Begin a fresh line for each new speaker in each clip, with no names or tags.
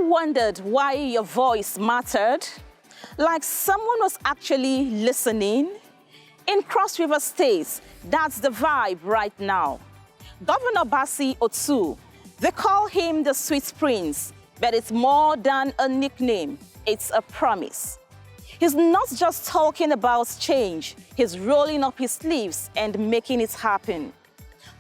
wondered why your voice mattered? Like someone was actually listening? In Cross River State, that's the vibe right now. Governor Bassey Otu, they call him the Sweet Prince, but it's more than a nickname, it's a promise. He's not just talking about change, he's rolling up his sleeves and making it happen.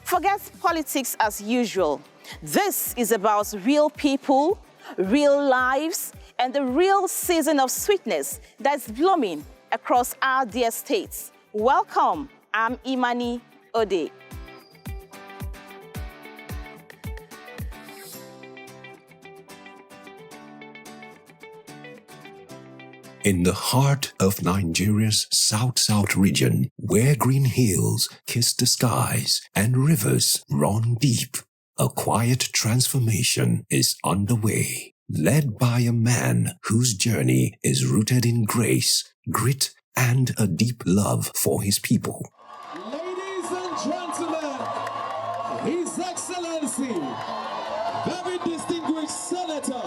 Forget politics as usual. This is about real people, real lives, and the real season of sweetness that's blooming across our dear states. Welcome, I'm Imani Ode.
In the heart of Nigeria's South-South region, where green hills kiss the skies and rivers run deep, a quiet transformation is underway, led by a man whose journey is rooted in grace, grit, and a deep love for his people.
Ladies and gentlemen, His Excellency, very distinguished Senator,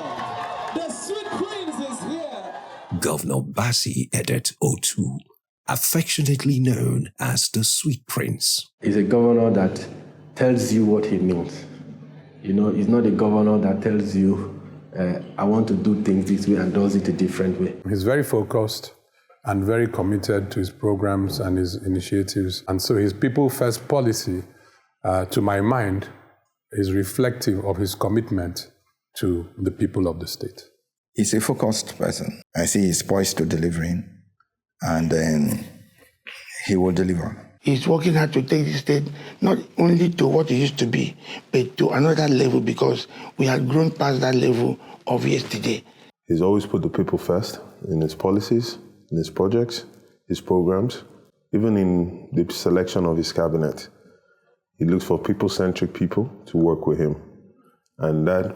the Sweet Prince is here.
Governor Bassey Edet Otu, affectionately known as the Sweet Prince.
He's a governor that tells you what he means. You know, he's not a governor that tells you, I want to do things this way and does it a different way.
He's very focused and very committed to his programs and his initiatives. And so his people first policy, to my mind, is reflective of his commitment to the people of the state.
He's a focused person. I see he's poised to delivering, and then he will deliver.
He's working hard to take the state not only to what it used to be, but to another level, because we had grown past that level of yesterday.
He's always put the people first in his policies, in his projects, his programs, even in the selection of his cabinet. He looks for people-centric people to work with him. And that,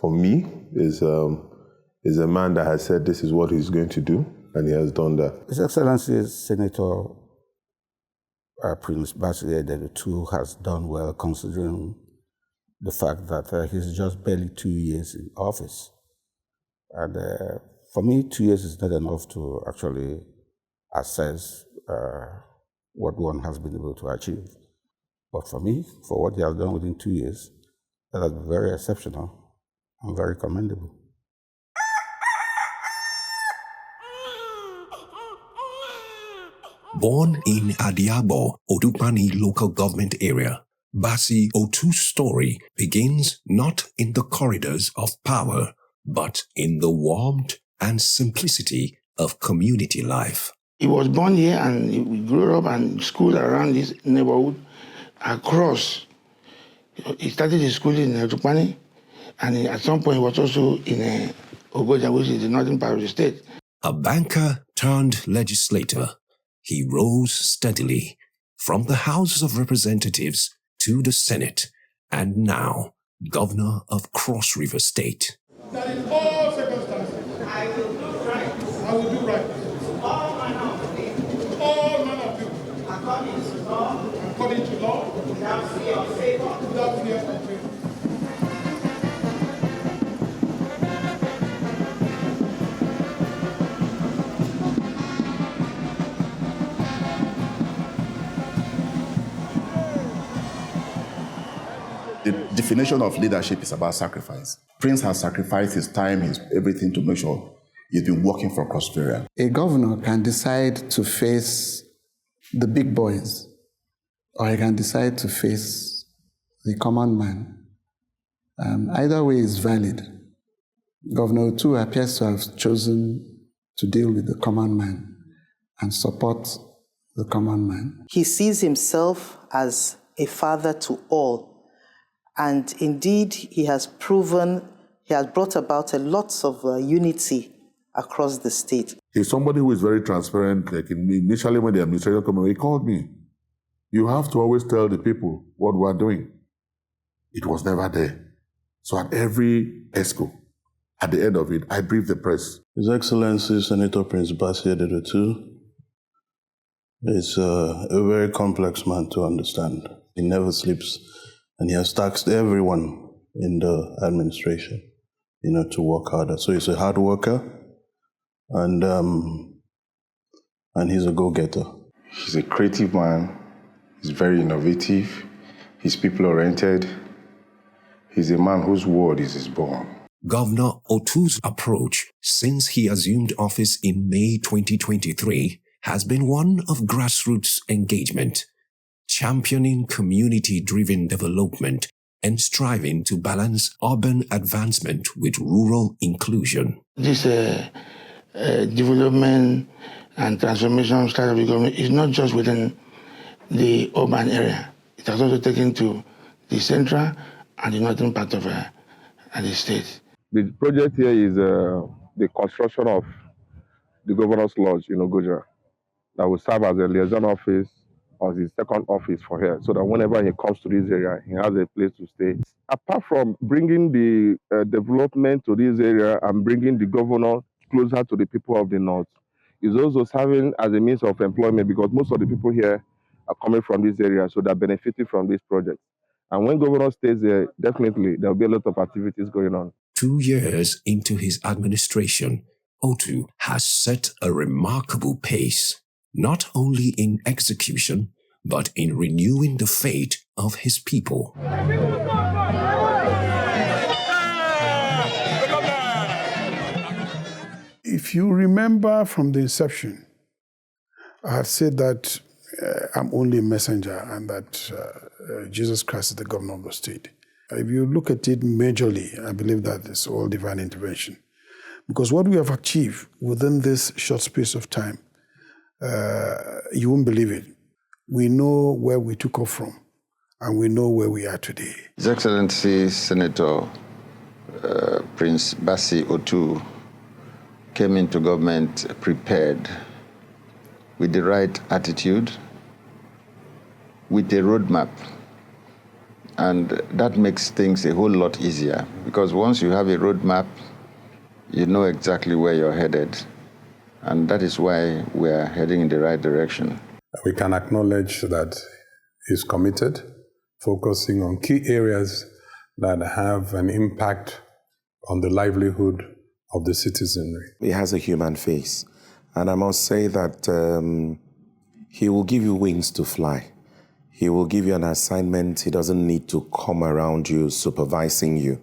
for me, is a man that has said this is what he's going to do, and he has done that.
His Excellency Senator Prince Bassey Edet Otu has done well, considering the fact that he's just barely 2 years in office. And for me, 2 years is not enough to actually assess what one has been able to achieve. But for me, for what he has done within 2 years, that has been very exceptional and very commendable.
Born in Adiabo, Odukpani local government area, Bassey Otu's story begins not in the corridors of power, but in the warmth and simplicity of community life.
He was born here and we grew up and schooled around this neighborhood across. He started his school in Odukpani, and at some point he was also in Ogoja, which is the northern part of the state.
A banker turned legislator, he rose steadily from the House of Representatives to the Senate, and now Governor of Cross River State.
That in all circumstances, I will do right. I will do right. All manner of people. All manner of people. According to law. According to law. Without fear or favor. Without fear or favor.
The definition of leadership is about sacrifice. Prince has sacrificed his time, his everything to make sure he's been working for Cross River.
A governor can decide to face the big boys, or he can decide to face the common man. Either way is valid. Governor Otu appears to have chosen to deal with the common man and support the common man.
He sees himself as a father to all. And indeed, he has brought about a lot of unity across the state.
He's somebody who is very transparent. Like initially when the administration came, he called me. You have to always tell the people what we are doing. It was never there. So at every ESCO, at the end of it, I briefed the press.
His Excellency Senator Prince Bassey Edet Otu is a very complex man to understand. He never sleeps, and he has taxed everyone in the administration. to work harder. So he's a hard worker, and he's a go-getter.
He's a creative man. He's very innovative. He's people-oriented. He's a man whose word is his bond.
Governor Otu's approach since he assumed office in May 2023 has been one of grassroots engagement, championing community-driven development and striving to balance urban advancement with rural inclusion.
This development and transformation style of the government is not just within the urban area. It has also taken to the central and the northern part of the state.
The project here is the construction of the Governor's Lodge in Ogoja that will serve as a liaison office or his second office for here, so that whenever he comes to this area, he has a place to stay. Apart from bringing the development to this area and bringing the governor closer to the people of the north, is also serving as a means of employment, because most of the people here are coming from this area, so they're benefiting from this project. And when governor stays there, definitely there'll be a lot of activities going on.
2 years into his administration, Otu has set a remarkable pace, not only in execution, but in renewing the faith of his people.
If you remember from the inception, I had said that I'm only a messenger and that Jesus Christ is the governor of the state. If you look at it majorly, I believe that it's all divine intervention. Because what we have achieved within this short space of time, you won't believe it. We know where we took off from, and we know where we are today.
His Excellency Senator Prince Bassey Otu came into government prepared with the right attitude, with a roadmap. And that makes things a whole lot easier, because once you have a roadmap, you know exactly where you're headed. And that is why we're heading in the right direction.
We can acknowledge that he's committed, focusing on key areas that have an impact on the livelihood of the citizenry.
He has a human face. And I must say that he will give you wings to fly. He will give you an assignment. He doesn't need to come around you supervising you.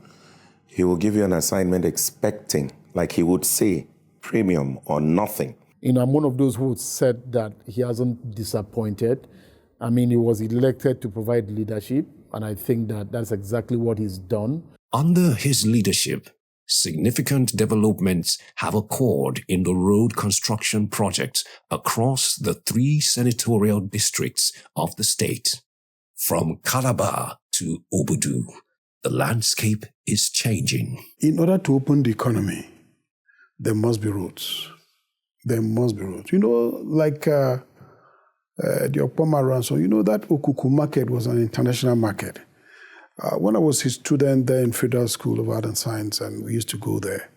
He will give you an assignment expecting, like he would say, premium or nothing.
I'm one of those who said that he hasn't disappointed. I mean, he was elected to provide leadership, and I think that that's exactly what he's done.
Under his leadership, significant developments have occurred in the road construction projects across the 3 senatorial districts of the state. From Calabar to Obudu, the landscape is changing.
In order to open the economy, there must be roads. There must be roads. Like the Opoma Ransom, that Okuku market was an international market. When I was a student there in Federal School of Art and Science, and we used to go there,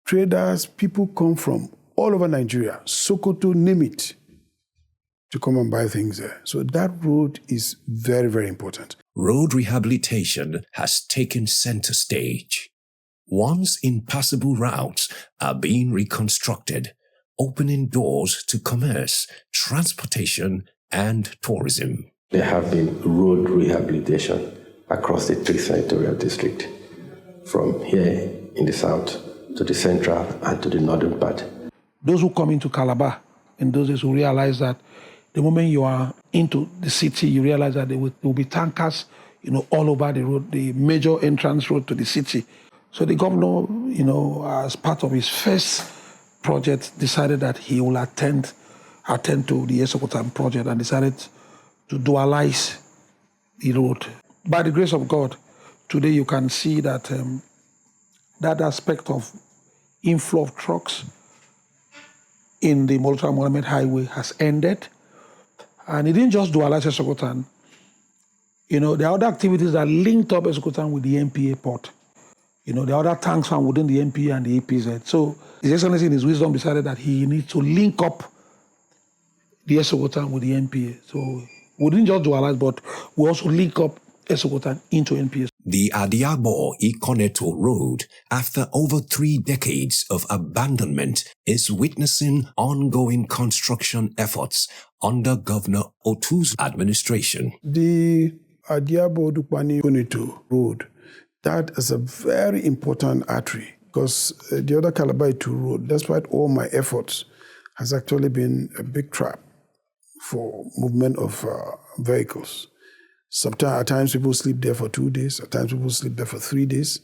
traders, people come from all over Nigeria, Sokoto, name it, to come and buy things there. So that road is very, very important.
Road rehabilitation has taken center stage. Once impassable routes are being reconstructed, opening doors to commerce, transportation, and tourism.
There have been road rehabilitation across the 3 senatorial districts, from here in the south to the central and to the northern part.
Those who come into Calabar in those days will realize that the moment you are into the city, you realize that there will be tankers, all over the road, the major entrance road to the city. So the governor, as part of his first project, decided that he will attend to the Esokotan project and decided to dualize the road. By the grace of God, today you can see that that aspect of inflow of trucks in the Murtala Mohammed Highway has ended. And it didn't just dualize Esokotan. There are other activities that linked up Esokotan with the NPA port. There are other tanks found within the NPA and the APZ. So His Excellency in his wisdom decided that he needs to link up the Esokotan with the NPA. So we didn't just dualize, but we also link up Esokotan into NPA.
The Adiabo-Ikoneto Road, after over 3 decades of abandonment, is witnessing ongoing construction efforts under Governor Otu's administration.
The Adiabo-Ikoneto Road, that is a very important artery because the other Calabar 2 road, despite all my efforts, has actually been a big trap for movement of vehicles. Sometimes, at times, people sleep there for 2 days. At times, people sleep there for 3 days.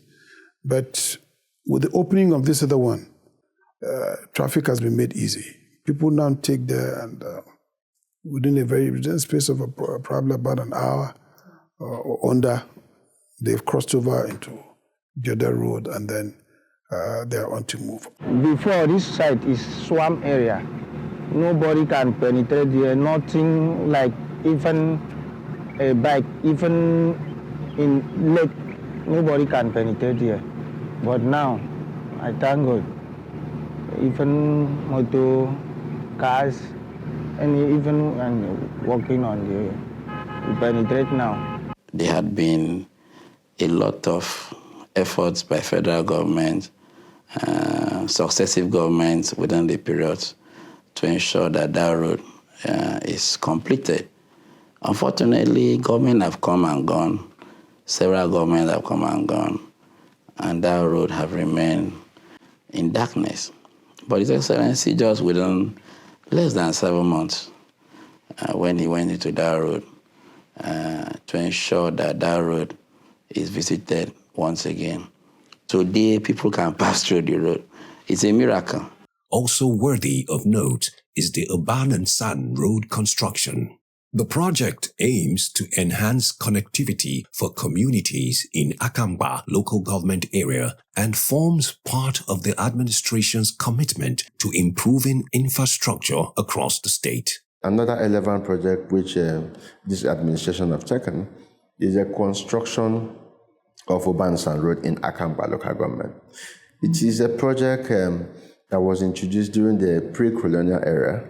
But with the opening of this other one, traffic has been made easy. People now take there and within a space of probably about an hour or under, they've crossed over into the other road and then they are on to move.
Before, this site is swamp area. Nobody can penetrate here. Nothing like even a bike, even in lake, nobody can penetrate here. But now, I thank God, even motor, cars, and even walking on the, we penetrate now.
There had been a lot of efforts by federal government, successive governments within the period to ensure that that road is completed. Unfortunately, governments have come and gone. Several governments have come and gone, and that road have remained in darkness. But His Excellency, just within less than 7 months, when he went into that road, to ensure that that road is visited once again. Today, people can pass through the road. It's a miracle.
Also worthy of note is the Urban and San Road construction. The project aims to enhance connectivity for communities in Akamba local government area and forms part of the administration's commitment to improving infrastructure across the state.
Another relevant project which this administration have taken is the construction of Urban San Road in Akamba local government. It is a project that was introduced during the pre-colonial era.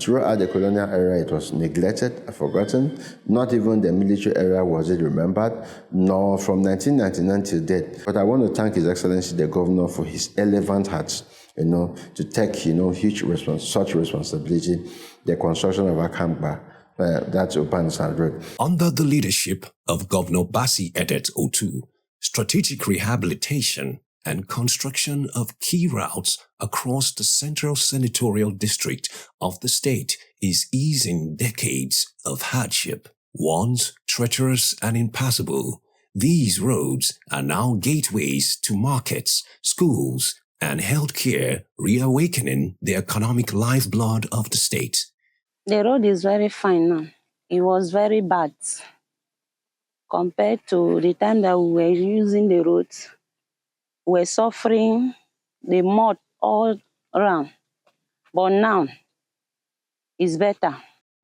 Throughout the colonial era, it was neglected, forgotten. Not even the military era was it remembered, nor from 1999 till date. But I want to thank His Excellency the Governor for his relevant heart, to take, huge such responsibility, the construction of Akamba. That's Urban San Road.
Under the leadership of Governor Basi Edet Otu, strategic rehabilitation and construction of key routes across the central senatorial district of the state is easing decades of hardship. Once treacherous and impassable, these roads are now gateways to markets, schools, and healthcare, reawakening the economic lifeblood of the state.
The road is very fine now. It was very bad compared to the time that we were using the roads. We were suffering the mud all around. But now, it's better.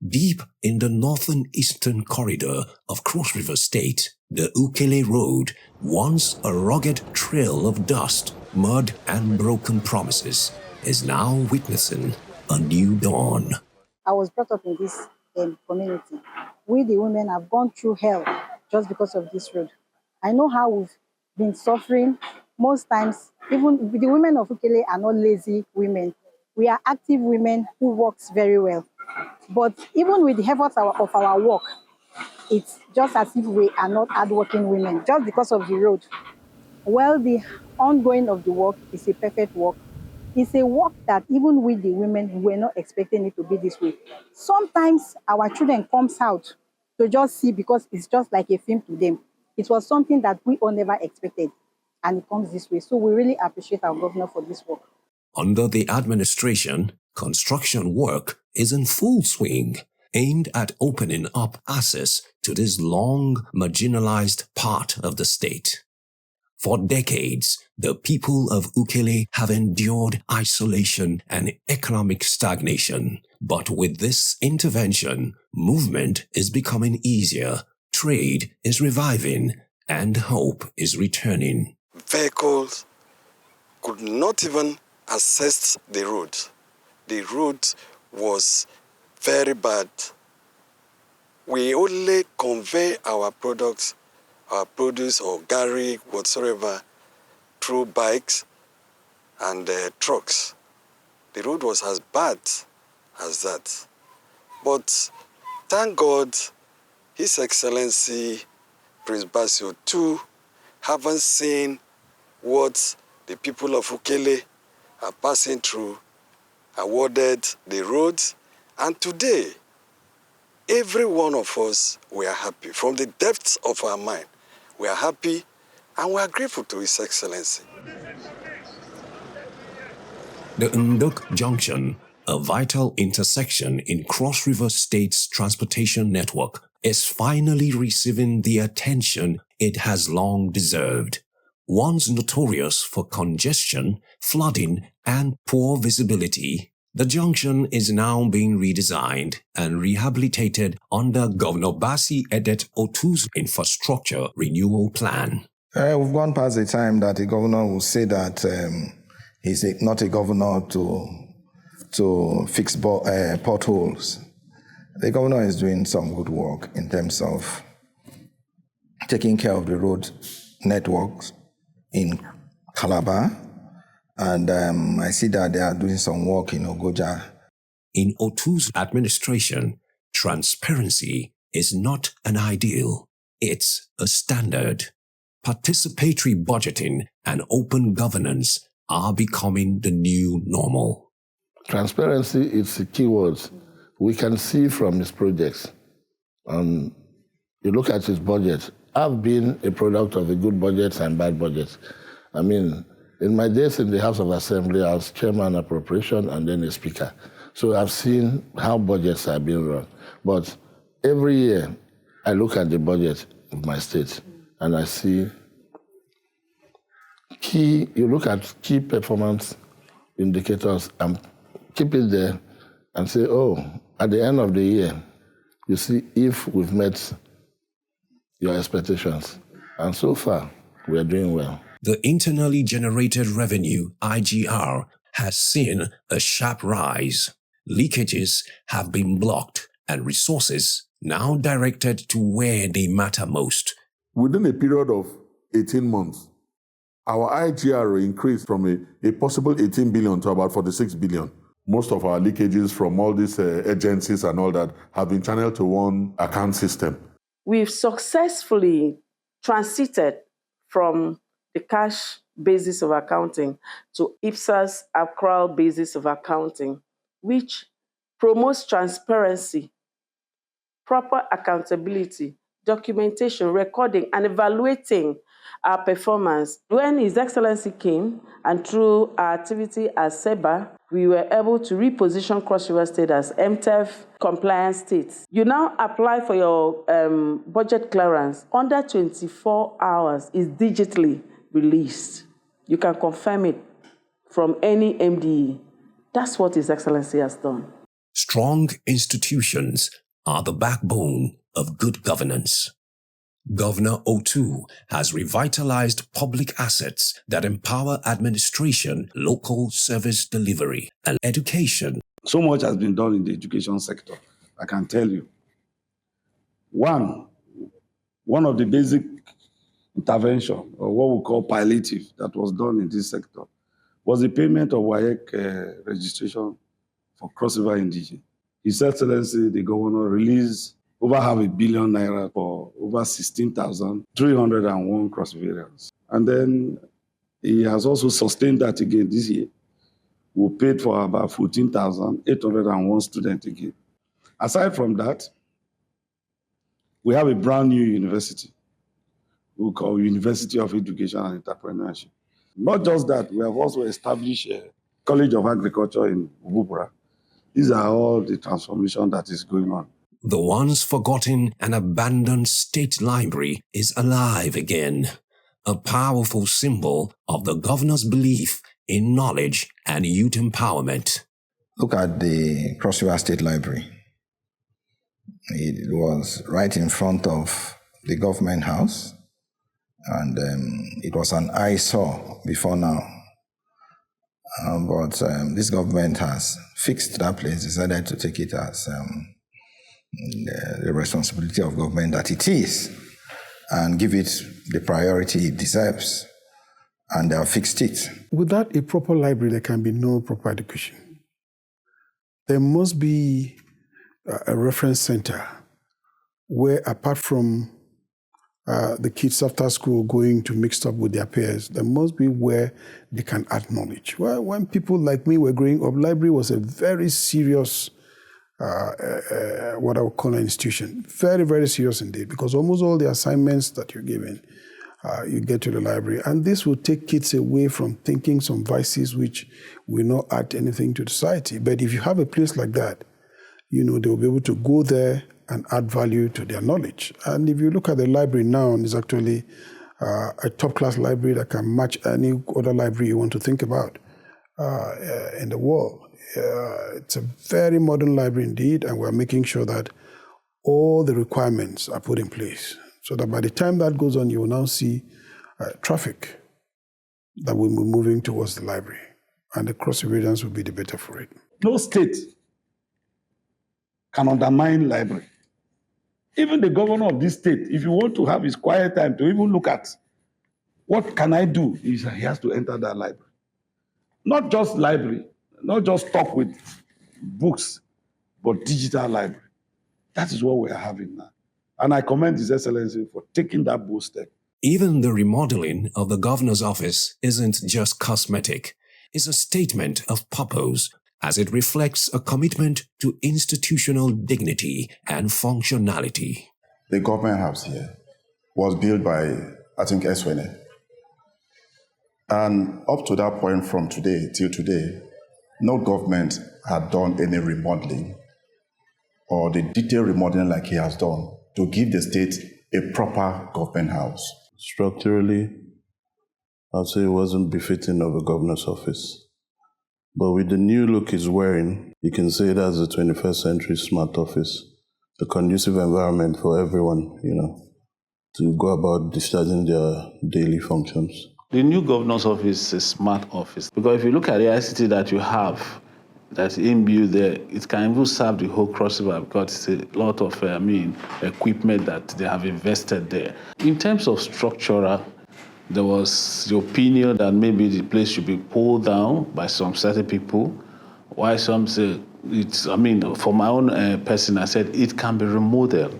Deep in the northern eastern corridor of Cross River State, the Ukele Road, once a rugged trail of dust, mud, and broken promises, is now witnessing a new dawn.
I was brought up in this community. We, the women, have gone through hell just because of this road. I know how we've been suffering. Most times, even the women of Ukele are not lazy women. We are active women who works very well. But even with the efforts of our work, it's just as if we are not hardworking women, just because of the road. Well, the ongoing of the work is a perfect work. It's a work that even with the women, we're not expecting it to be this way. Sometimes our children comes out to just see because it's just like a film to them. It was something that we all never expected, and it comes this way. So we really appreciate our governor for this work.
Under the administration, construction work is in full swing, aimed at opening up access to this long marginalized part of the state. For decades, the people of Ukele have endured isolation and economic stagnation. But with this intervention, movement is becoming easier, trade is reviving, and hope is returning.
Vehicles could not even access the road. The road was very bad. We only convey our products our produce or garri, whatsoever, through bikes and trucks. The road was as bad as that. But thank God, His Excellency Prince Bassey II haven't seen what the people of Ukele are passing through, awarded the roads, and today, every one of us, we are happy. From the depths of our mind, we are happy and we are grateful to His Excellency.
The Nduk Junction, a vital intersection in Cross River State's transportation network, is finally receiving the attention it has long deserved. Once notorious for congestion, flooding, and poor visibility, the junction is now being redesigned and rehabilitated under Governor Bassey Edet Otu's infrastructure renewal plan.
We've gone past the time that the governor will say that he's not a governor to fix potholes. The governor is doing some good work in terms of taking care of the road networks in Calabar, and I see that they are doing some work in Ogoja.
In Otu's administration, transparency is not an ideal, it's a standard. Participatory budgeting and open governance are becoming the new normal.
Transparency is the key word. We can see from his projects. You look at his budget. I've been a product of a good budget and bad budget. I mean, in my days in the House of Assembly, I was chairman appropriation and then a speaker. So I've seen how budgets are being run. But every year, I look at the budget of my state and I see you look at key performance indicators and keep it there and say, oh, at the end of the year, you see if we've met your expectations. And so far, we are doing well.
The internally generated revenue, IGR, has seen a sharp rise. Leakages have been blocked and resources now directed to where they matter most.
Within a period of 18 months, our IGR increased from a possible 18 billion to about 46 billion. Most of our leakages from all these agencies and all that have been channeled to one account system.
We've successfully transited from the cash basis of accounting to IPSA's accrual basis of accounting, which promotes transparency, proper accountability, documentation, recording, and evaluating our performance. When His Excellency came, and through our activity as SEBA, we were able to reposition Cross River State as MTEF compliant states. You now apply for your budget clearance. Under 24 hours is digitally released. You can confirm it from any MDE. That's what His Excellency has done.
Strong institutions are the backbone of good governance. Governor Otu has revitalized public assets that empower administration, local service delivery, and education.
So much has been done in the education sector, I can tell you. One of the basic intervention, or what we call palliative, that was done in this sector, was the payment of WAEC registration for Cross River Indigene. His Excellency, the governor, released over $500 million naira for over 16,301 Cross Riverians. And then he has also sustained that again this year. We paid for about 14,801 students again. Aside from that, we have a brand new university we call University of Education and Entrepreneurship. Not just that, we have also established a College of Agriculture in Ububura. These are all the transformation that is going on.
The once forgotten and abandoned state library is alive again, a powerful symbol of the governor's belief in knowledge and youth empowerment.
Look at the Cross River State Library. It was right in front of the government house, and it was an eyesore before now. But this government has fixed that place, decided to take it as the responsibility of government that it is.
and give it the priority it deserves. And they have fixed it.
Without a proper library, there can be no proper education. There must be a reference center where, apart from the kids after school going to mix up with their peers, there must be where they can add knowledge. Well, when people like me were growing up, library was a very serious, what I would call an institution. Very, very serious indeed, because almost all the assignments that you're given, you get to the library. And this will take kids away from thinking some vices which will not add anything to society. But if you have a place like that, you know, they'll be able to go there and add value to their knowledge. And if you look at the library now, it's actually a top-class library that can match any other library you want to think about in the world. It's a very modern library indeed, and we're making sure that all the requirements are put in place so that by the time that goes on, you will now see traffic that will be moving towards the library, and the cross-regions will be the better for it.
No state can undermine library. Even the governor of this state, if you want to have his quiet time to even look at what can I do, he has to enter that library. Not just library, not just talk with books, but digital library. That is what we are having now. And I commend His Excellency for taking that bold step.
Even the remodeling of the governor's office isn't just cosmetic. It's a statement of purpose, as it reflects a commitment to institutional dignity and functionality.
The government house here was built by, I think, Eswene. And up to that point from today till today, no government had done any remodeling or the detailed remodeling like he has done to give the state a proper government house.
Structurally, I'd say it wasn't befitting of a governor's office. But with the new look he's wearing, you can say that's a 21st century smart office, a conducive environment for everyone, you know, to go about discharging their daily functions.
The new governor's office is a smart office, because if you look at the ICT that you have, that's inbuilt there, it can even serve the whole Cross River, because it's a lot of equipment that they have invested there. In terms of structural, there was the opinion that maybe the place should be pulled down by some certain people, while some say for my own person, I said it can be remodeled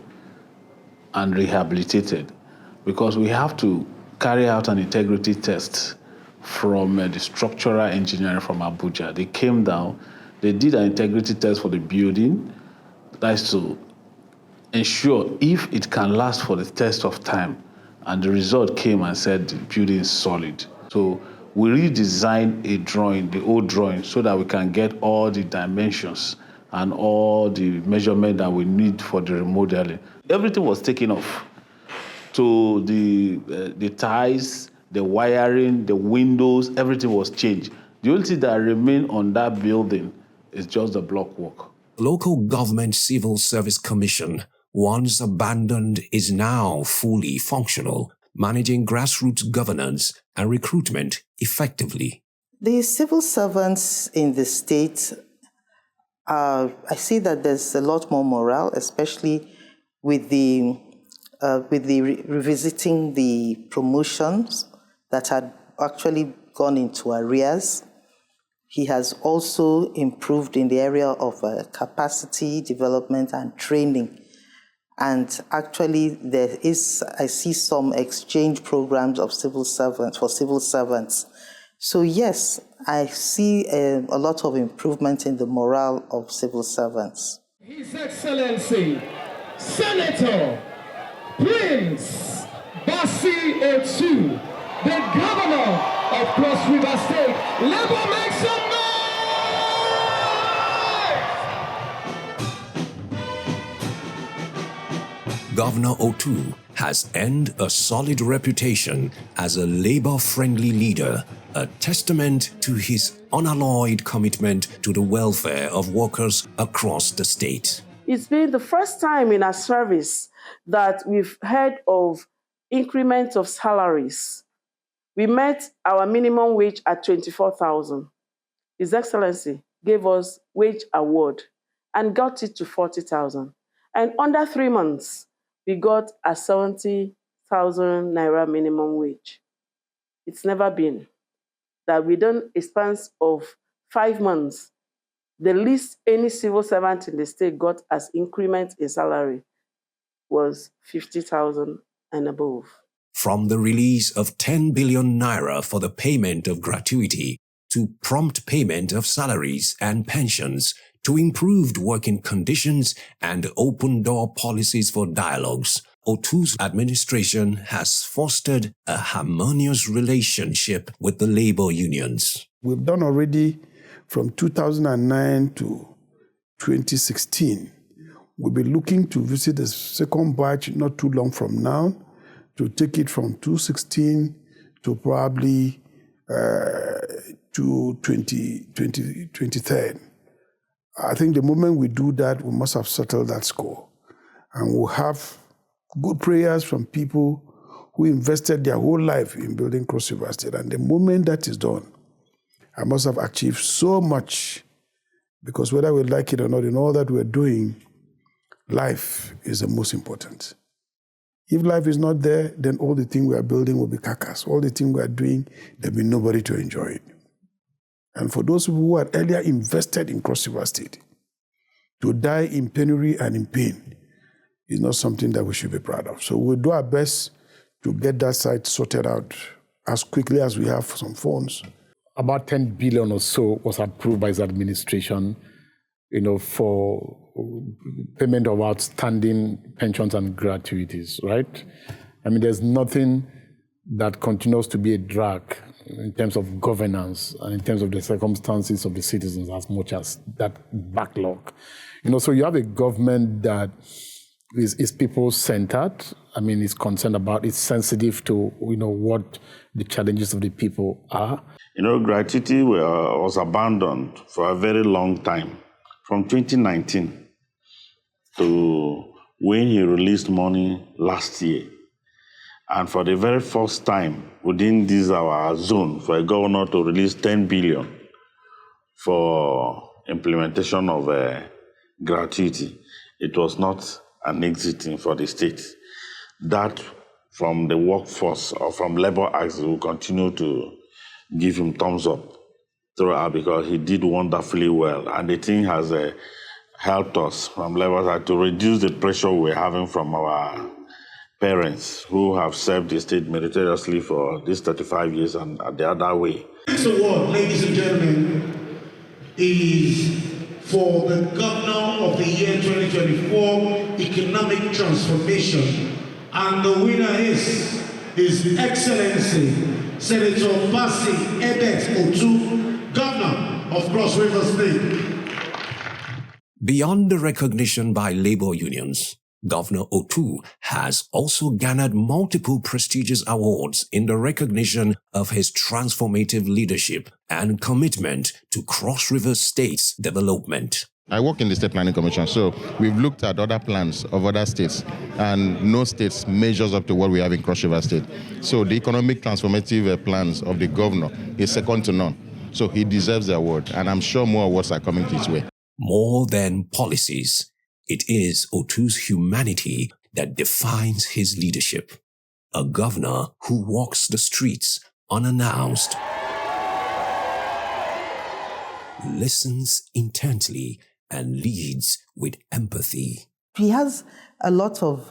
and rehabilitated, because we have to carry out an integrity test from the structural engineering from Abuja. They came down, they did an integrity test for the building. That's to ensure if it can last for the test of time. And the result came and said the building is solid. So we redesigned a drawing, the old drawing, so that we can get all the dimensions and all the measurement that we need for the remodeling. Everything was taken off. So the ties, the wiring, the windows, everything was changed. The only thing that remained on that building is just the block work.
Local Government Civil Service Commission, once abandoned, is now fully functional, managing grassroots governance and recruitment effectively.
The civil servants in the state, I see that there's a lot more morale, especially with revisiting the promotions that had actually gone into arrears. He has also improved in the area of capacity development and training. And actually, I see some exchange programs of civil servants for civil servants. So yes, I see a lot of improvement in the morale of civil servants.
His Excellency, Senator Prince Basi Otu, the governor of Cross River State. Labour, make some noise!
Governor Otu has earned a solid reputation as a labor-friendly leader, a testament to his unalloyed commitment to the welfare of workers across the state.
It's been the first time in our service that we've heard of increment of salaries. We met our minimum wage at 24,000. His Excellency gave us wage award and got it to 40,000. And under 3 months, we got a 70,000 6,000 naira minimum wage. It's never been that within a span of 5 months, the least any civil servant in the state got as increment in salary was 50,000 and above.
From the release of 10 billion naira for the payment of gratuity, to prompt payment of salaries and pensions, to improved working conditions and open-door policies for dialogues, Otu's administration has fostered a harmonious relationship with the labor unions.
We've done already from 2009 to 2016. We'll be looking to visit the second batch not too long from now, to take it from 2016 to probably to 2030. I think the moment we do that, we must have settled that score. And we'll have good prayers from people who invested their whole life in building Cross River State. And the moment that is done, I must have achieved so much, because whether we like it or not, in all that we're doing, life is the most important. If life is not there, then all the things we are building will be carcass. All the things we are doing, there'll be nobody to enjoy it. And for those who had earlier invested in Cross River State, to die in penury and in pain is not something that we should be proud of. So we'll do our best to get that site sorted out as quickly as we have some funds.
About 10 billion or so was approved by his administration, for payment of outstanding pensions and gratuities, right? I mean, there's nothing that continues to be a drag in terms of governance and in terms of the circumstances of the citizens as much as that backlog. So you have a government that is people-centered. I mean, it's concerned about, it's sensitive to, what the challenges of the people are.
Gratuity was abandoned for a very long time, from 2019 to when he released money last year. And for the very first time within this our zone, for a governor to release 10 billion for implementation of gratuity, it was not an exiting for the state. That from the workforce or from labor acts will continue to give him thumbs up throughout, because he did wonderfully well. And the thing has helped us from labor side to reduce the pressure we're having from our parents who have served the state meritoriously for these 35 years and the other way.
This award, ladies and gentlemen, is for the Governor of the Year 2024 Economic Transformation. And the winner is His Excellency Senator Bassey Edet Otu, Governor of Cross River State.
Beyond the recognition by labor unions, Governor Otu has also garnered multiple prestigious awards in the recognition of his transformative leadership and commitment to Cross River State's development.
I work in the State Planning Commission, so we've looked at other plans of other states, and no state measures up to what we have in Cross River State. So the economic transformative plans of the governor is second to none. So he deserves the award, and I'm sure more awards are coming his way.
More than policies, it is Otu's humanity that defines his leadership. A governor who walks the streets unannounced, listens intently, and leads with empathy.
He has a lot of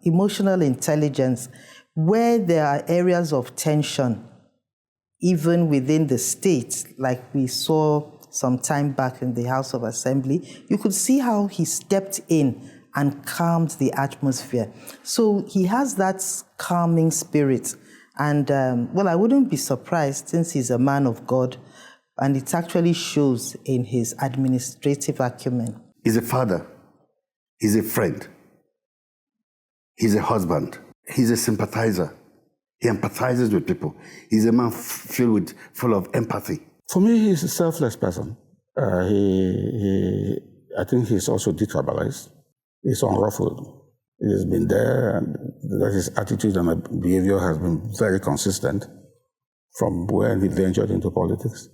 emotional intelligence where there are areas of tension, even within the state, like we saw some time back in the House of Assembly. You could see how he stepped in and calmed the atmosphere. So he has that calming spirit. And, I wouldn't be surprised, since he's a man of God, and it actually shows in his administrative acumen.
He's a father. He's a friend. He's a husband. He's a sympathizer. He empathizes with people. He's a man full of empathy.
For me, he's a selfless person. I think he's also detribalized. He's unruffled. He's been there, and his attitude and behavior has been very consistent from when he ventured into politics.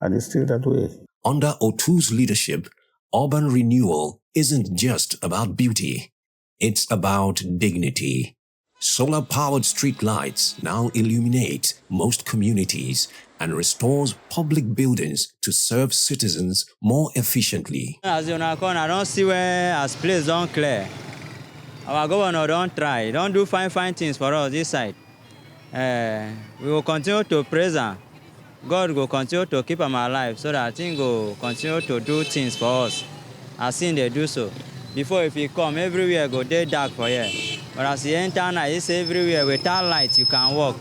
And it's still that way.
Under Otu's leadership, urban renewal isn't just about beauty. It's about dignity. Solar-powered street lights now illuminate most communities and restores public buildings to serve citizens more efficiently.
As you know, I don't see where as place don't clear. Our governor don't try, don't do fine things for us this side. We will continue to praise him. God will continue to keep him alive so that things will continue to do things for us. I've seen they do so. Before, if you come, everywhere go dead dark for here. But as you enter now, it's everywhere. Without light, you can walk.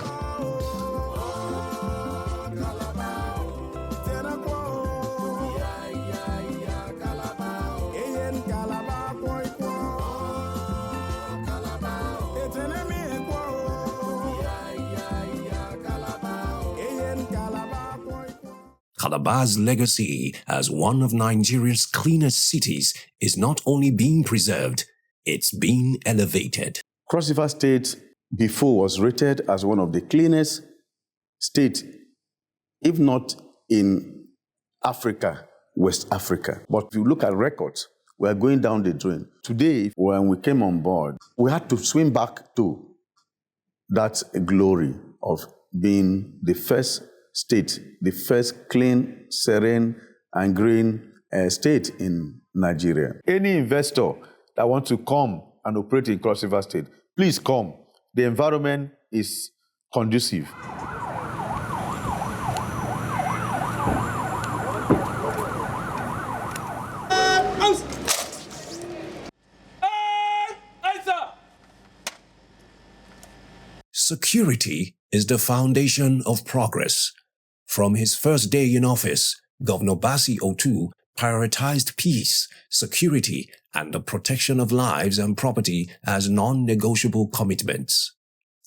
Calabar's legacy as one of Nigeria's cleanest cities is not only being preserved, it's being elevated.
Cross River State before was rated as one of the cleanest states, if not in Africa, West Africa. But if you look at records, we are going down the drain. Today, when we came on board, we had to swim back to that glory of being the first state, the first clean, serene, and green state in Nigeria. Any investor that wants to come and operate in Cross River State, please come. The environment is conducive.
Security is the foundation of progress. From his first day in office, Governor Bassey Otu prioritized peace, security, and the protection of lives and property as non-negotiable commitments.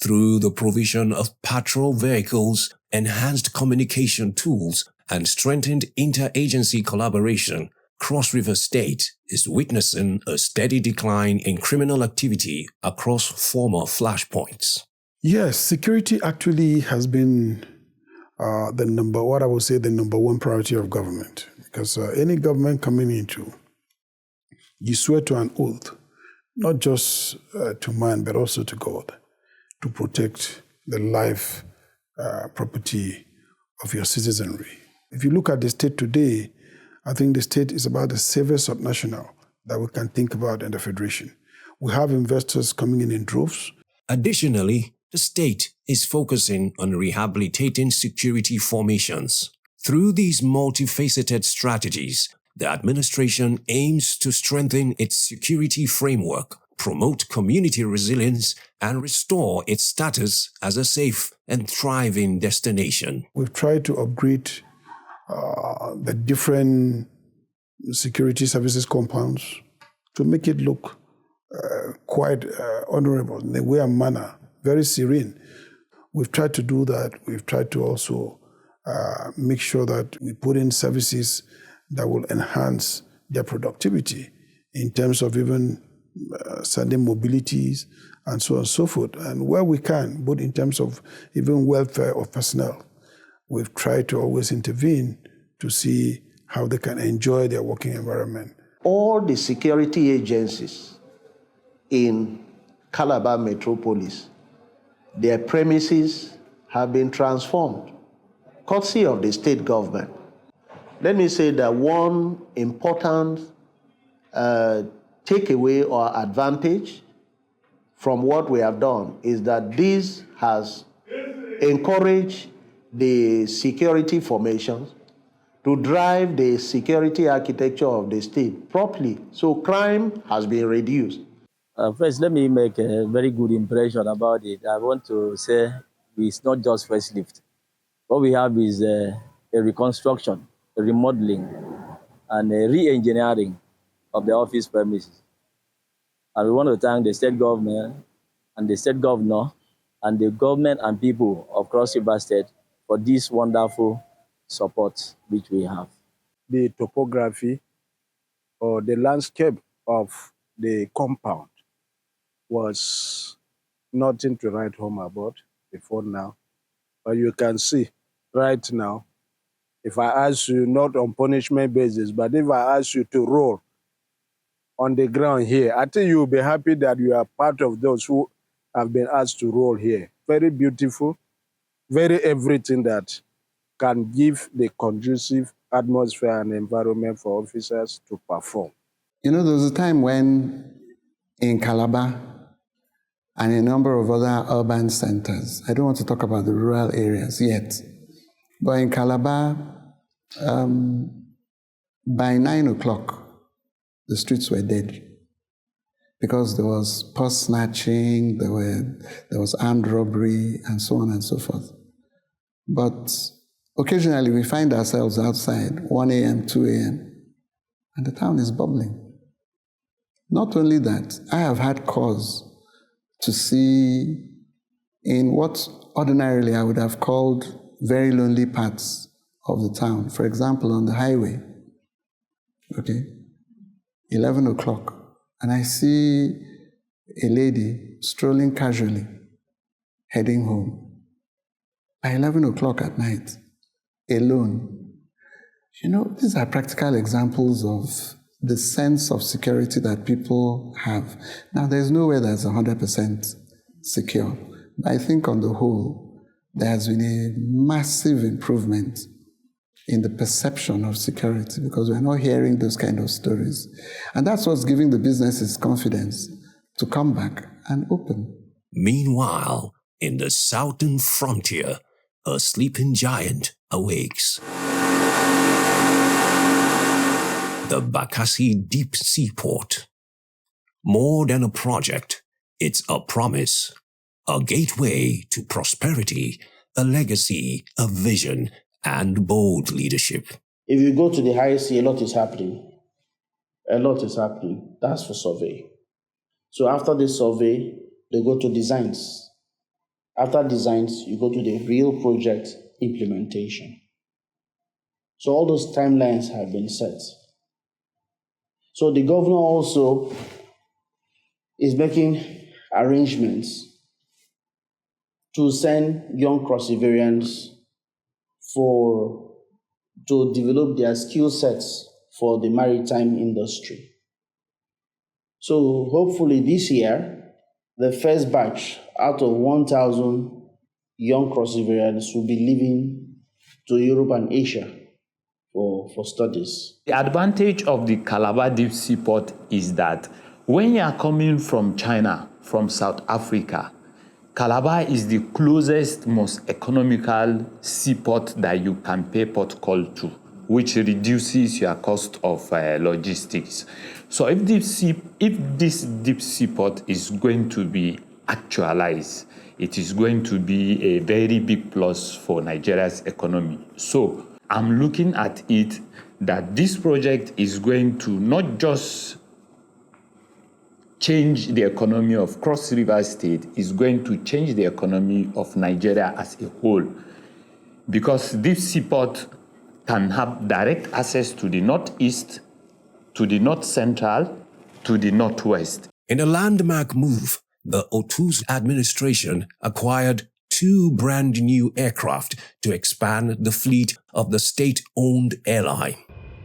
Through the provision of patrol vehicles, enhanced communication tools, and strengthened interagency collaboration, Cross River State is witnessing a steady decline in criminal activity across former flashpoints.
Yes, security actually has been the number one priority of government. Because any government coming into, you swear to an oath, not just to man, but also to God, to protect the life, property of your citizenry. If you look at the state today, I think the state is about the safest subnational that we can think about in the Federation. We have investors coming in droves.
Additionally, the state is focusing on rehabilitating security formations. Through these multifaceted strategies, the administration aims to strengthen its security framework, promote community resilience, and restore its status as a safe and thriving destination.
We've tried to upgrade the different security services compounds to make it look quite honorable in a way and manner, very serene. We've tried to do that. We've tried to also make sure that we put in services that will enhance their productivity in terms of even sending mobilities and so on and so forth. And where we can, both in terms of even welfare of personnel, we've tried to always intervene to see how they can enjoy their working environment.
All the security agencies in Calabar Metropolis, their premises have been transformed, courtesy of the state government. Let me say that one important takeaway or advantage from what we have done is that this has encouraged the security formations to drive the security architecture of the state properly. So crime has been reduced.
First, let me make a very good impression about it. I want to say it's not just facelift. What we have is a reconstruction, a remodeling, and a re-engineering of the office premises. And we want to thank the state government and the state governor and the government and people of Cross River State for this wonderful support which we have.
The topography or the landscape of the compound was nothing to write home about before now. But you can see right now, if I ask you, not on punishment basis, but if I ask you to roll on the ground here, I think you'll be happy that you are part of those who have been asked to roll here. Very beautiful, very everything that can give the conducive atmosphere and environment for officers to perform.
You know, there was a time when in Calabar and a number of other urban centers, I don't want to talk about the rural areas yet, but in Calabar, by 9 o'clock, the streets were dead because there was purse snatching, there was armed robbery, and so on and so forth. But occasionally we find ourselves outside 1 a.m., 2 a.m., and the town is bubbling. Not only that, I have had cause to see in what ordinarily I would have called very lonely parts of the town. For example, on the highway, 11 o'clock, and I see a lady strolling casually, heading home. By 11 o'clock at night, alone. You know, these are practical examples of the sense of security that people have. Now, there's nowhere that's 100% secure, but I think on the whole, there has been a massive improvement in the perception of security because we're not hearing those kind of stories. And that's what's giving the businesses confidence to come back and open.
Meanwhile, in the southern frontier, a sleeping giant awakes. The Bakassi Deep Seaport. More than a project, it's a promise, a gateway to prosperity, a legacy, a vision, and bold leadership.
If you go to the high sea, a lot is happening. A lot is happening. That's for survey. So after the survey, they go to designs. After designs, you go to the real project implementation. So all those timelines have been set. So the governor also is making arrangements to send young Cross-Riverians to develop their skill sets for the maritime industry. So hopefully this year, the first batch out of 1,000 young Cross-Riverians will be leaving to Europe and Asia for studies.
The advantage of the Calabar Deep Seaport is that when you are coming from China, from South Africa, Calabar is the closest, most economical seaport that you can pay port call to, which reduces your cost of logistics. So if this deep seaport is going to be actualized, it is going to be a very big plus for Nigeria's economy. So I'm looking at it that this project is going to not just change the economy of Cross River State, is going to change the economy of Nigeria as a whole. Because this seaport can have direct access to the northeast, to the north central, to the northwest.
In a landmark move, the Otu's administration acquired 2 brand new aircraft to expand the fleet of the state-owned airline.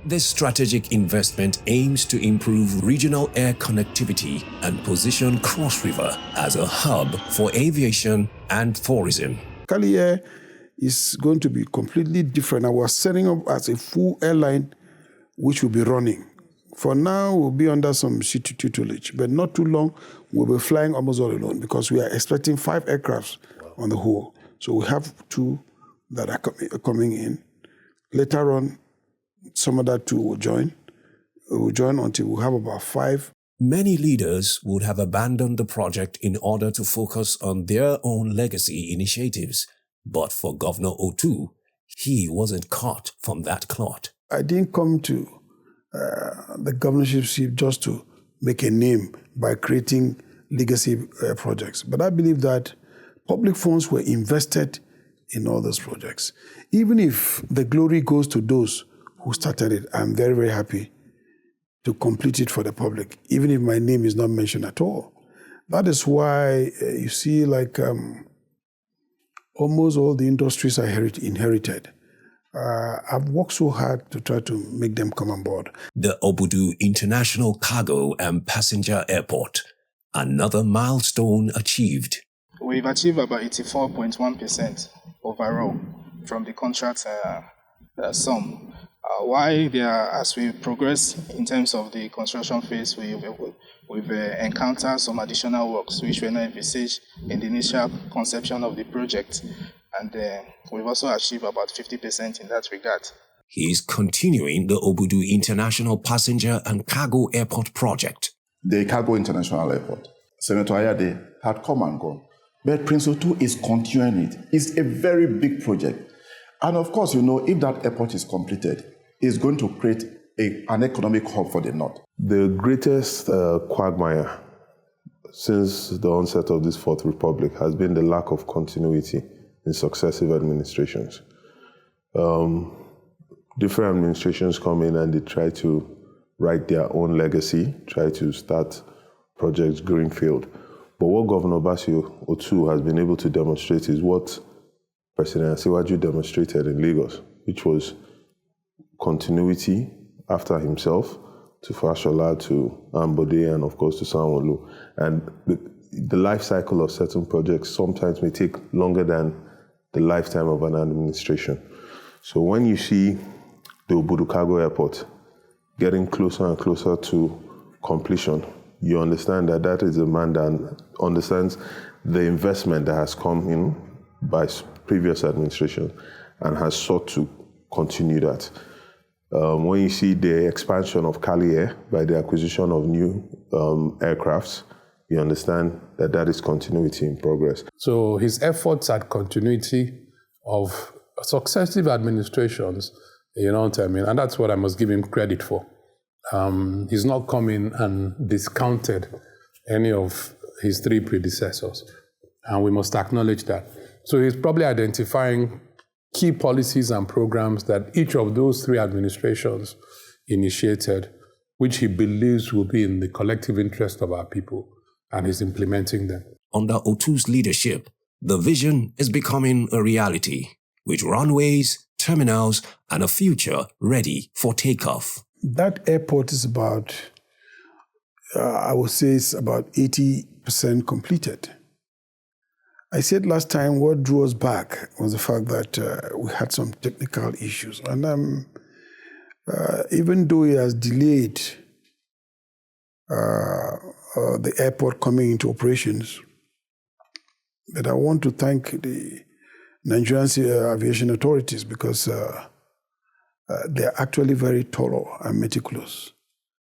This strategic investment aims to improve regional air connectivity and position Cross River as a hub for aviation and tourism.
Cali Air is going to be completely different. I was setting up as a full airline which will be running. For now, we'll be under some city tutelage, but not too long, we'll be flying almost all alone because we are expecting 5 aircrafts on the whole. So we have 2 that are coming in. Later on, some other 2 will join. We'll join until we have about 5.
Many leaders would have abandoned the project in order to focus on their own legacy initiatives. But for Governor Otu, he wasn't caught from that clot.
I didn't come to the governorship seat just to make a name by creating legacy projects. But I believe that public funds were invested in all those projects. Even if the glory goes to those who started it, I'm very, very happy to complete it for the public, even if my name is not mentioned at all. That is why you see like almost all the industries are inherited. I've worked so hard to try to make them come on board.
The Obudu International Cargo and Passenger Airport, Another milestone achieved.
We've achieved about 84.1% overall from the contract sum. While as we progress in terms of the construction phase, we've encountered some additional works which were not envisaged in the initial conception of the project, and we've also achieved about 50% in that regard.
He is continuing the Obudu International Passenger and Cargo Airport project.
The Cargo International Airport, Senator Ayade had come and gone, but Prince Otu is continuing it. It's a very big project. And of course, if that airport is completed, it's going to create an economic hub for the North.
The greatest quagmire since the onset of this Fourth Republic has been the lack of continuity in successive administrations. Different administrations come in and they try to write their own legacy, try to start projects greenfield. But what Governor Basio Otu has been able to demonstrate is what President Asiwaju demonstrated in Lagos, which was continuity after himself, to Fashola, to Ambode, and of course to Sanwo-Olu. And the life cycle of certain projects sometimes may take longer than the lifetime of an administration. So when you see the Obudu Cargo Airport getting closer and closer to completion, you understand that that is a man that understands the investment that has come in by previous administration and has sought to continue that. When you see the expansion of Cali Air by the acquisition of new aircrafts, you understand that that is continuity in progress.
So his efforts at continuity of successive administrations, you know what I mean? And that's what I must give him credit for. He's not come in and discounted any of his three predecessors, and we must acknowledge that. So he's probably identifying key policies and programs that each of those three administrations initiated, which he believes will be in the collective interest of our people, and he's implementing them.
Under Otu's leadership, the vision is becoming a reality, with runways, terminals, and a future ready for takeoff.
That airport is about, I would say it's about 80% completed. I said last time what drew us back was the fact that we had some technical issues. And even though it has delayed the airport coming into operations, but I want to thank the Nigerian aviation authorities because they're actually very thorough and meticulous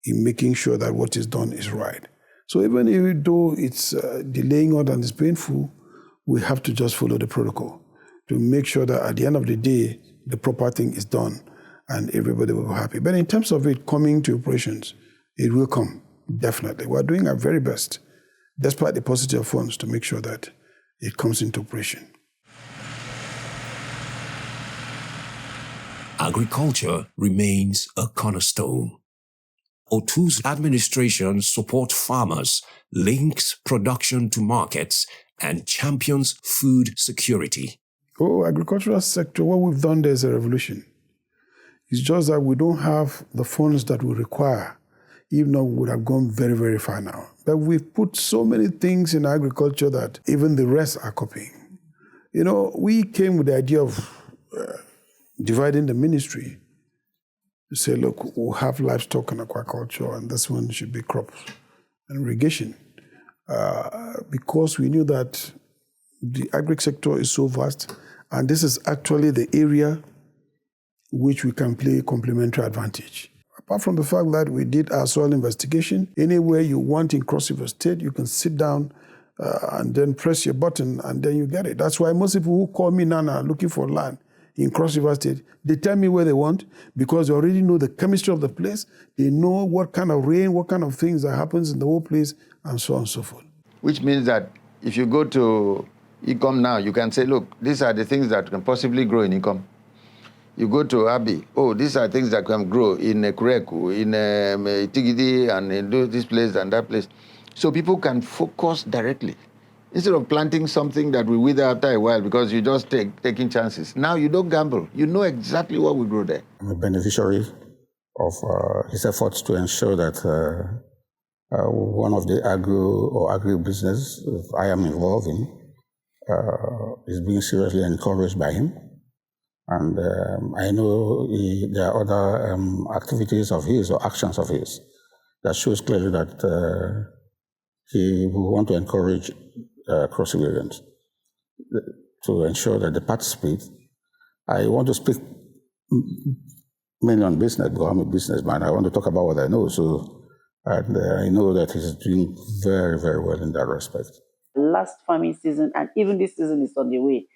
in making sure that what is done is right. So even though it's delaying or and it's painful, we have to just follow the protocol to make sure that at the end of the day, the proper thing is done and everybody will be happy. But in terms of it coming to operations, it will come, definitely. We're doing our very best, despite the paucity of funds, to make sure that it comes into operation.
Agriculture remains a cornerstone. Otu's administration supports farmers, links production to markets, and champions food security.
Agricultural sector, what we've done there is a revolution. It's just that we don't have the funds that we require. Even though we would have gone very, very far now. But we've put so many things in agriculture that even the rest are copying. We came with the idea of dividing the ministry to say, look, we'll have livestock and aquaculture, and this one should be crops and irrigation. Because we knew that the agri sector is so vast, and this is actually the area which we can play complementary advantage. Apart from the fact that we did our soil investigation, anywhere you want in Cross River State, you can sit down and then press your button and then you get it. That's why most people who call me now are looking for land in Cross River State, they tell me where they want because they already know the chemistry of the place. They know what kind of rain, what kind of things that happens in the whole place, and so on and so forth.
Which means that if you go to Ecom now, you can say, look, these are the things that can possibly grow in Ecom. You go to Abi, these are things that can grow in Kureku, in Tigidi, and in this place and that place. So people can focus directly. Instead of planting something that will wither after a while because you just taking chances. Now you don't gamble. You know exactly what will grow there.
I'm a beneficiary of his efforts to ensure that one of the agri-business I am involved in is being seriously encouraged by him. And I know there are other activities of his or actions of his that shows clearly that he will want to encourage Cross Riverians to ensure that they participate. I want to speak mainly on business, because I'm a businessman. I want to talk about what I know. And I know that he's doing very, very well in that respect.
Last farming season, and even this season is on the way,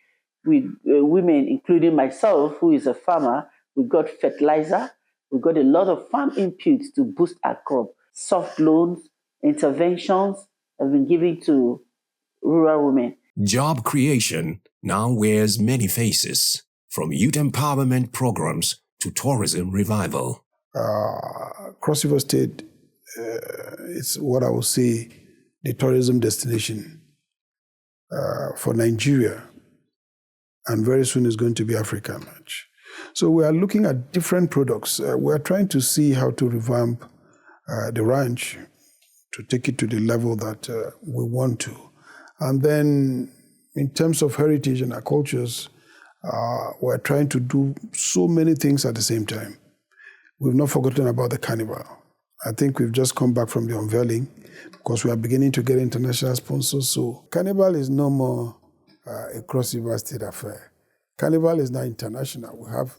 with women, including myself, who is a farmer, we got fertilizer, we got a lot of farm inputs to boost our crop. Soft loans, interventions have been given to rural women.
Job creation now wears many faces, from youth empowerment programs to tourism revival.
Cross River State is what I would say the tourism destination for Nigeria, and very soon is going to be Africa much. So we are looking at different products. We are trying to see how to revamp the ranch to take it to the level that we want to. And then in terms of heritage and our cultures, we're trying to do so many things at the same time. We've not forgotten about the carnival. I think we've just come back from the unveiling because we are beginning to get international sponsors. So carnival is no more a Cross River State affair. Carnival is now international. We have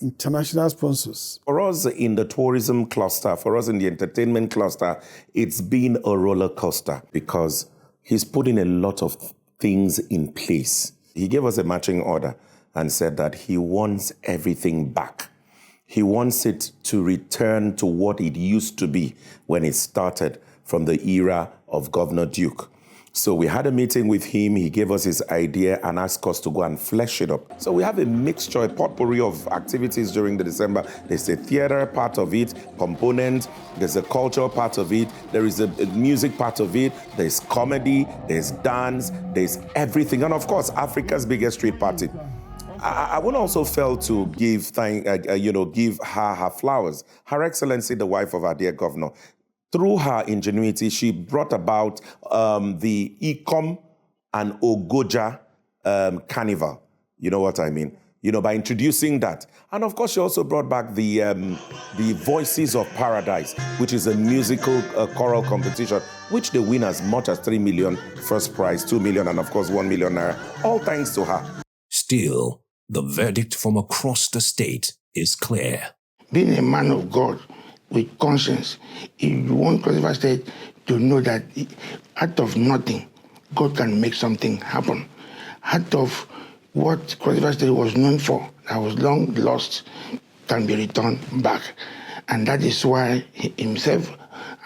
international sponsors.
For us in the tourism cluster, for us in the entertainment cluster, it's been a roller coaster because he's putting a lot of things in place. He gave us a marching order and said that he wants everything back. He wants it to return to what it used to be when it started from the era of Governor Duke. So we had a meeting with him. He gave us his idea and asked us to go and flesh it up. So we have a mixture, a potpourri of activities during the December. There's a theater part of it, component. There's a cultural part of it. There is a music part of it. There's comedy. There's dance. There's everything. And of course, Africa's biggest street party. I would also fail to give her flowers. Her Excellency, the wife of our dear governor, through her ingenuity, she brought about the Ikom and Ogoja carnival. You know what I mean? You know, by introducing that. And of course, she also brought back the Voices of Paradise, which is a musical choral competition, which they win as much as 3 million first prize, 2 million, and of course 1 million naira. All thanks to her.
Still, the verdict from across the state is clear.
Being a man of God with conscience, if you want Cross River State to know that out of nothing, God can make something happen. Out of what Cross River State was known for, that was long lost, can be returned back. And that is why he himself,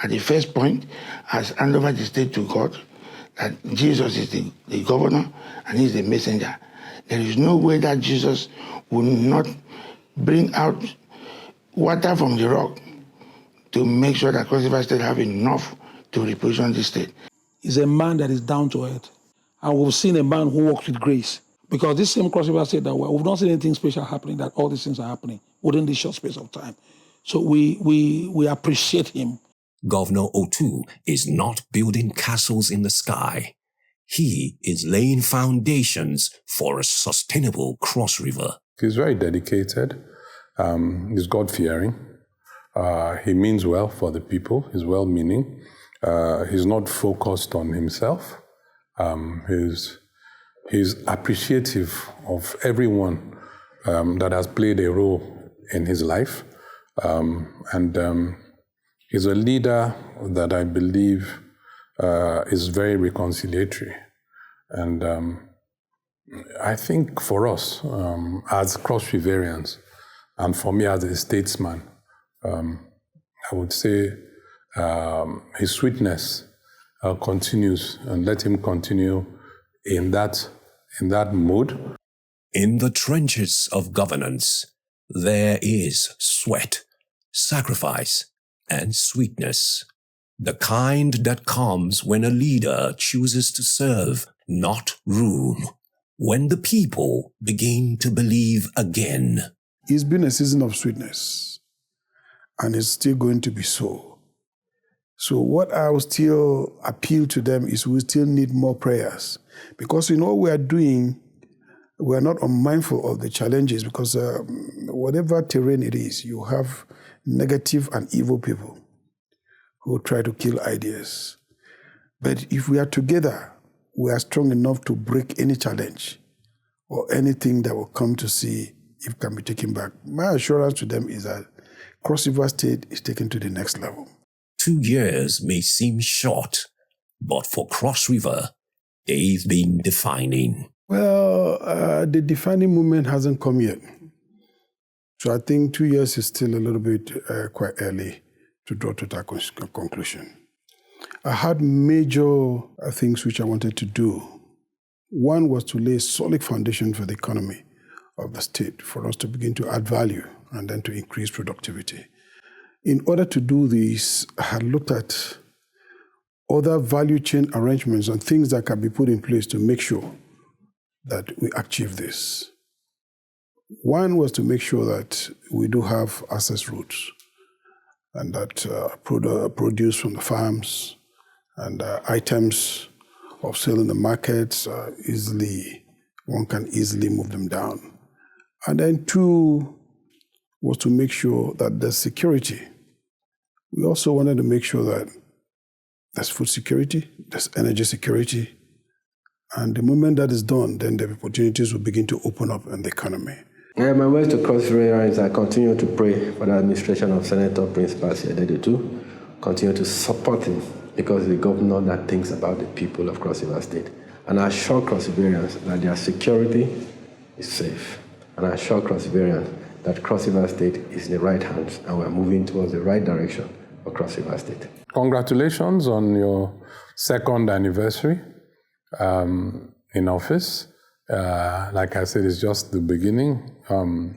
at the first point, has handed over the state to God, that Jesus is the governor and he's the messenger. There is no way that Jesus will not bring out water from the rock to make sure that Cross River State have enough to reposition the state.
He's a man that is down to earth. And we've seen a man who walks with grace. Because this same Cross River State that we've not seen anything special happening, that all these things are happening within this short space of time. So we appreciate him.
Governor Otu is not building castles in the sky. He is laying foundations for a sustainable Cross River.
He's very dedicated. He's God-fearing. He means well for the people. He's well-meaning. He's not focused on himself. He's appreciative of everyone that has played a role in his life. He's a leader that I believe is very reconciliatory. And I think for us, as Cross Riverians, and for me as a statesman, I would say his sweetness continues, and let him continue in that mode.
In the trenches of governance, there is sweat, sacrifice, and sweetness. The kind that comes when a leader chooses to serve, not rule. When the people begin to believe again.
It's been a season of sweetness, and it's still going to be so. So what I will still appeal to them is we still need more prayers. Because in all we are doing, we are not unmindful of the challenges because whatever terrain it is, you have negative and evil people who try to kill ideas. But if we are together, we are strong enough to break any challenge or anything that will come to see if it can be taken back. My assurance to them is that Cross River State is taken to the next level.
2 years may seem short, but for Cross River, they've been defining.
Well, the defining moment hasn't come yet. So I think 2 years is still a little bit quite early to draw to that conclusion. I had major things which I wanted to do. One was to lay a solid foundation for the economy of the state, for us to begin to add value and then to increase productivity. In order to do this, I had looked at other value chain arrangements and things that can be put in place to make sure that we achieve this. One was to make sure that we do have access routes and that produce from the farms and items of sale in the markets one can easily move them down. And then two was to make sure that there's security. We also wanted to make sure that there's food security, there's energy security, and the moment that is done, then the opportunities will begin to open up in the economy.
My words to Cross River is I continue to pray for the administration of Senator Prince Bassey Adedetu, continue to support him because the governor that thinks about the people of Cross River State. And I assure Cross Riverians that their security is safe. And I assure Cross Riverians that Cross River State is in the right hands and we're moving towards the right direction for Cross River State.
Congratulations on your second anniversary in office. Like I said, it's just the beginning.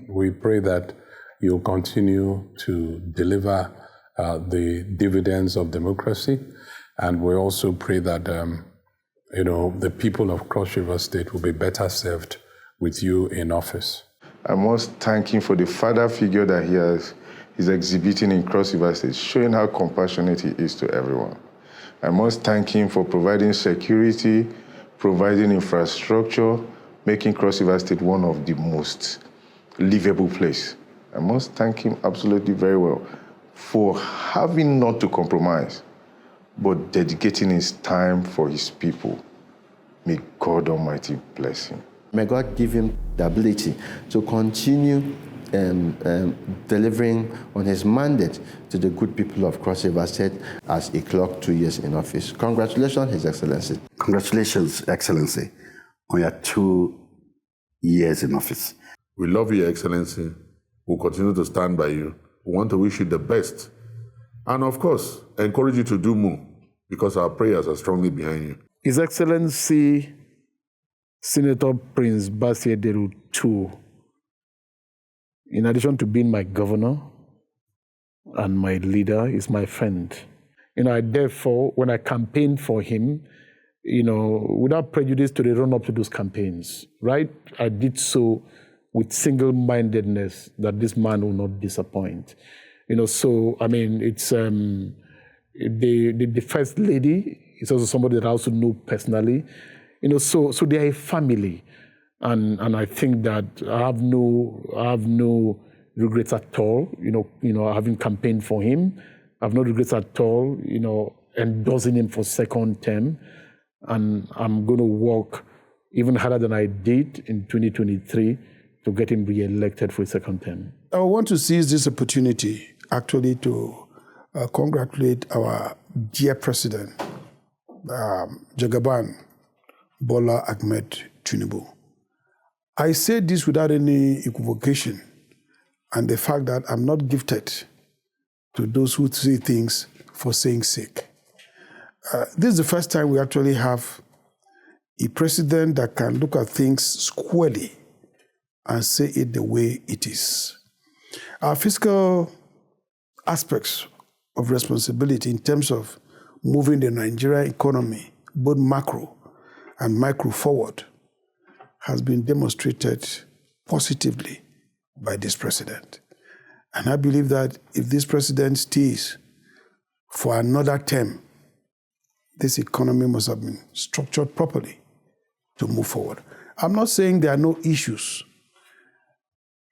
We pray that you'll continue to deliver the dividends of democracy. And we also pray that, the people of Cross River State will be better served with you in office.
I must thank him for the father figure that he's exhibiting in Cross River State, showing how compassionate he is to everyone. I must thank him for providing security, providing infrastructure, making Cross River State one of the most livable places. I must thank him absolutely very well for having not to compromise, but dedicating his time for his people. May God Almighty bless him.
May God give him the ability to continue delivering on his mandate to the good people of Cross River State as he clocked 2 years in office. Congratulations, His Excellency.
Congratulations, Excellency, on your 2 years in office.
We love you, Excellency. We'll continue to stand by you. We want to wish you the best. And of course, encourage you to do more because our prayers are strongly behind you.
His Excellency, Senator Prince Bassey Adedetu, in addition to being my governor and my leader, is my friend. I therefore, when I campaigned for him, without prejudice to the run-up to those campaigns, right? I did so with single-mindedness that this man will not disappoint. It's the First Lady is also somebody that I also know personally. So they are a family. And I think that I have no regrets at all, having campaigned for him. I have no regrets at all, endorsing him for second term. And I'm going to work even harder than I did in 2023 to get him re-elected for a second term.
I want to seize this opportunity actually to congratulate our dear President, Jagaban Bola Ahmed Tinubu. I say this without any equivocation and the fact that I'm not gifted to those who say things for saying sake. This is the first time we actually have a president that can look at things squarely and say it the way it is. Our fiscal aspects of responsibility in terms of moving the Nigerian economy, both macro and micro forward, has been demonstrated positively by this president. And I believe that if this president stays for another term, this economy must have been structured properly to move forward. I'm not saying there are no issues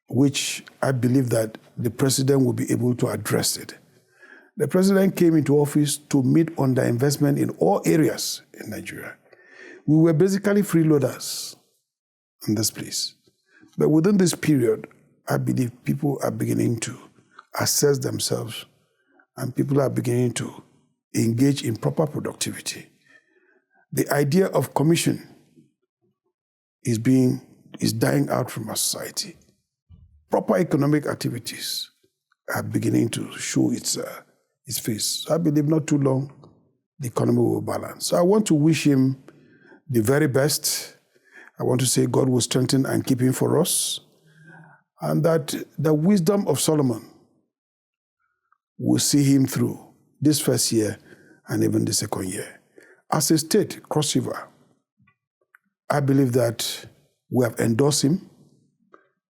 which I believe that the president will be able to address it. The president came into office to meet underinvestment in all areas in Nigeria. We were basically freeloaders in this place. But within this period, I believe people are beginning to assess themselves and people are beginning to engage in proper productivity. The idea of commission is dying out from our society. Proper economic activities are beginning to show its face. So I believe not too long, the economy will balance. So I want to wish him the very best. I want to say God will strengthen and keep him for us, and that the wisdom of Solomon will see him through this first year and even the second year. As a state, Cross River, I believe that we have endorsed him.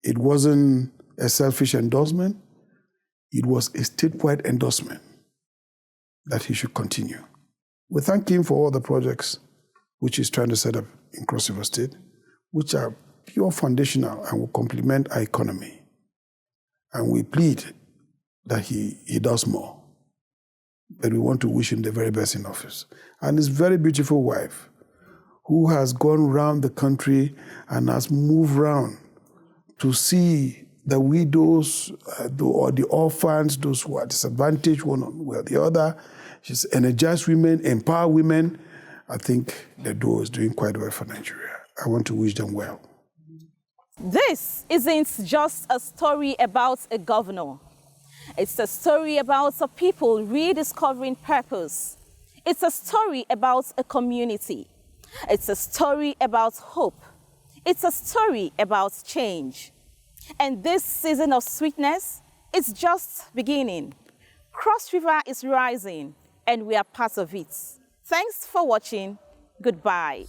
It wasn't a selfish endorsement. It was a statewide endorsement that he should continue. We thank him for all the projects which he's trying to set up in Cross River State, which are pure foundational and will complement our economy. And we plead that he does more. But we want to wish him the very best in office. And his very beautiful wife, who has gone around the country and has moved around to see the widows or the orphans, those who are disadvantaged one way or the other. She's energized women, empower women. I think the duo is doing quite well for Nigeria. I want to wish them well.
This isn't just a story about a governor. It's a story about a people rediscovering purpose. It's a story about a community. It's a story about hope. It's a story about change. And this season of sweetness is just beginning. Cross River is rising, and we are part of it. Thanks for watching. Goodbye.